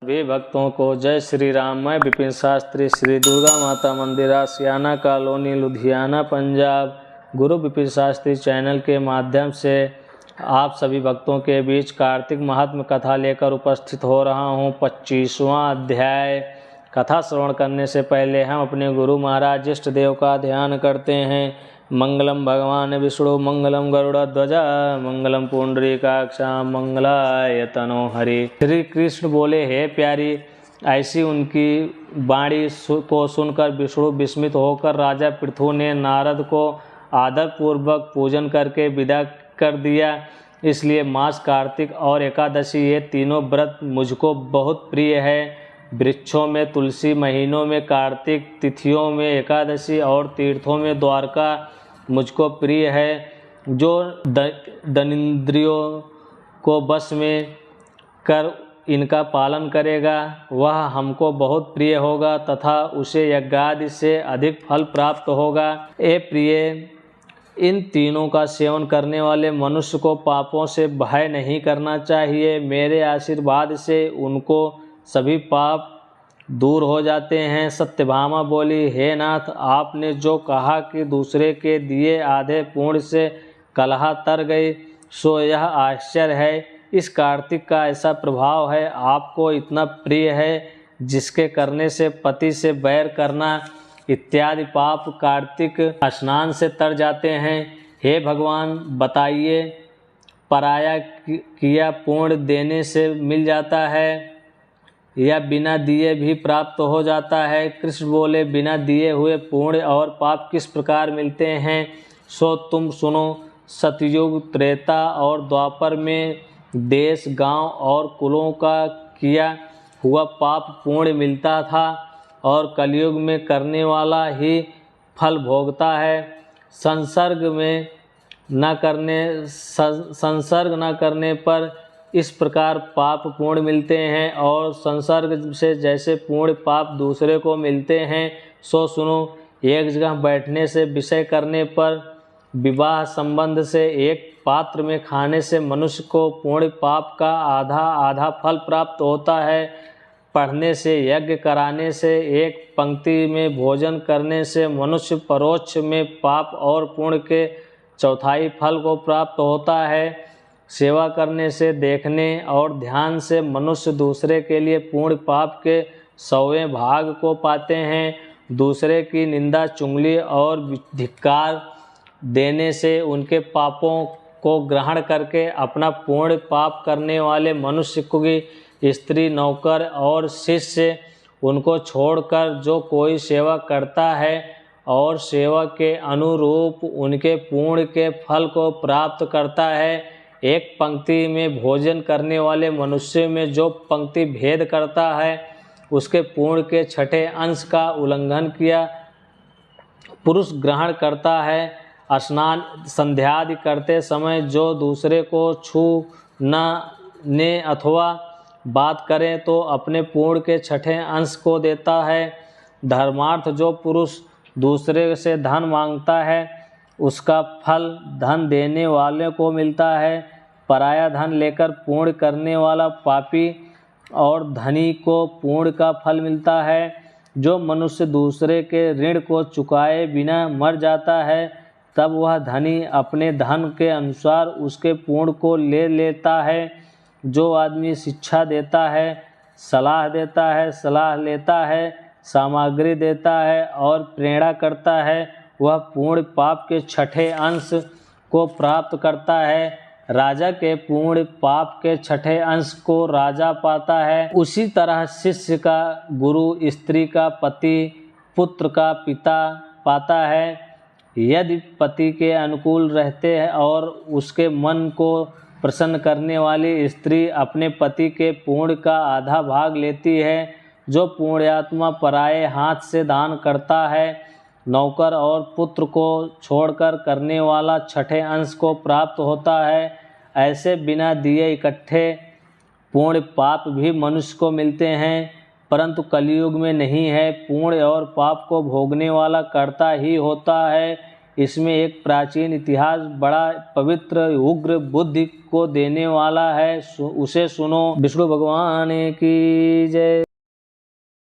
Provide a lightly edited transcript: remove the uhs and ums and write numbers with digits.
सभी भक्तों को जय श्री राम। मैं विपिन शास्त्री, श्री दुर्गा माता मंदिर, आशियाना कॉलोनी, लुधियाना, पंजाब। गुरु विपिन शास्त्री चैनल के माध्यम से आप सभी भक्तों के बीच कार्तिक महात्म्य कथा लेकर उपस्थित हो रहा हूँ। 25वां अध्याय। कथा श्रवण करने से पहले हम अपने गुरु महाराज इष्ट देव का ध्यान करते हैं। मंगलम भगवान विष्णु मंगलम गरुड़ध्वज मंगलम पुंडरीकाक्षां मंगलाय तनो हरि। श्री कृष्ण बोले, हे प्यारी, ऐसी उनकी वाणी को सुनकर विष्णु विस्मित होकर राजा पृथु ने नारद को आदरपूर्वक पूजन करके विदा कर दिया। इसलिए मास कार्तिक और एकादशी ये तीनों व्रत मुझको बहुत प्रिय है। वृक्षों में तुलसी, महीनों में कार्तिक, तिथियों में एकादशी और तीर्थों में द्वारका मुझको प्रिय है। जो दनिंद्रियों को बस में कर इनका पालन करेगा वह हमको बहुत प्रिय होगा तथा उसे यज्ञादि से अधिक फल प्राप्त होगा। ए प्रिय, इन तीनों का सेवन करने वाले मनुष्य को पापों से भय नहीं करना चाहिए। मेरे आशीर्वाद से उनको सभी पाप दूर हो जाते हैं। सत्यभामा बोली, हे नाथ, आपने जो कहा कि दूसरे के दिए आधे पुण्य से कलह तर गई, सो यह आश्चर्य है। इस कार्तिक का ऐसा प्रभाव है, आपको इतना प्रिय है, जिसके करने से पति से बैर करना इत्यादि पाप कार्तिक स्नान से तर जाते हैं। हे भगवान, बताइए, पराया किया पुण्य देने से मिल जाता है या बिना दिए भी प्राप्त हो जाता है? कृष्ण बोले, बिना दिए हुए पुण्य और पाप किस प्रकार मिलते हैं, सो तुम सुनो। सतयुग, त्रेता और द्वापर में देश, गांव और कुलों का किया हुआ पाप पुण्य मिलता था और कलयुग में करने वाला ही फल भोगता है। संसर्ग न करने पर इस प्रकार पाप पुण्य मिलते हैं और संसर्ग से जैसे पुण्य पाप दूसरे को मिलते हैं, सो सुनो। एक जगह बैठने से, विषय करने पर, विवाह संबंध से, एक पात्र में खाने से मनुष्य को पुण्य पाप का आधा आधा फल प्राप्त होता है। पढ़ने से, यज्ञ कराने से, एक पंक्ति में भोजन करने से मनुष्य परोक्ष में पाप और पुण्य के चौथाई फल को प्राप्त होता है। सेवा करने से, देखने और ध्यान से मनुष्य दूसरे के लिए पुण्य पाप के 100वें भाग को पाते हैं। दूसरे की निंदा, चुगली और धिक्कार देने से उनके पापों को ग्रहण करके अपना पुण्य पाप करने वाले मनुष्य की स्त्री, नौकर और शिष्य उनको छोड़कर जो कोई सेवा करता है और सेवा के अनुरूप उनके पुण्य के फल को प्राप्त करता है। एक पंक्ति में भोजन करने वाले मनुष्य में जो पंक्ति भेद करता है, उसके पुण्य के 6ठे अंश का उल्लंघन किया पुरुष ग्रहण करता है। स्नान संध्यादि करते समय जो दूसरे को छू ने अथवा बात करें तो अपने पुण्य के 6ठे अंश को देता है। धर्मार्थ, जो पुरुष दूसरे से धन मांगता है उसका फल धन देने वाले को मिलता है। पराया धन लेकर पुण्य करने वाला पापी और धनी को पुण्य का फल मिलता है। जो मनुष्य दूसरे के ऋण को चुकाए बिना मर जाता है, तब वह धनी अपने धन के अनुसार उसके पुण्य को ले लेता है। जो आदमी शिक्षा देता है, सलाह देता है, सलाह लेता है, सामग्री देता है और प्रेरणा करता है, वह पुण्य पाप के 6ठे अंश को प्राप्त करता है। राजा के पुण्य पाप के 6ठे अंश को राजा पाता है। उसी तरह शिष्य का गुरु, स्त्री का पति, पुत्र का पिता पाता है। यदि पति के अनुकूल रहते हैं और उसके मन को प्रसन्न करने वाली स्त्री अपने पति के पुण्य का आधा भाग लेती है। जो पुण्यात्मा पराये हाथ से दान करता है, नौकर और पुत्र को छोड़कर करने वाला 6ठे अंश को प्राप्त होता है। ऐसे बिना दिए इकट्ठे पुण्य पाप भी मनुष्य को मिलते हैं, परंतु कलयुग में नहीं है। पुण्य और पाप को भोगने वाला कर्ता ही होता है। इसमें एक प्राचीन इतिहास बड़ा पवित्र उग्र बुद्धि को देने वाला है, उसे सुनो। विष्णु भगवान की जय।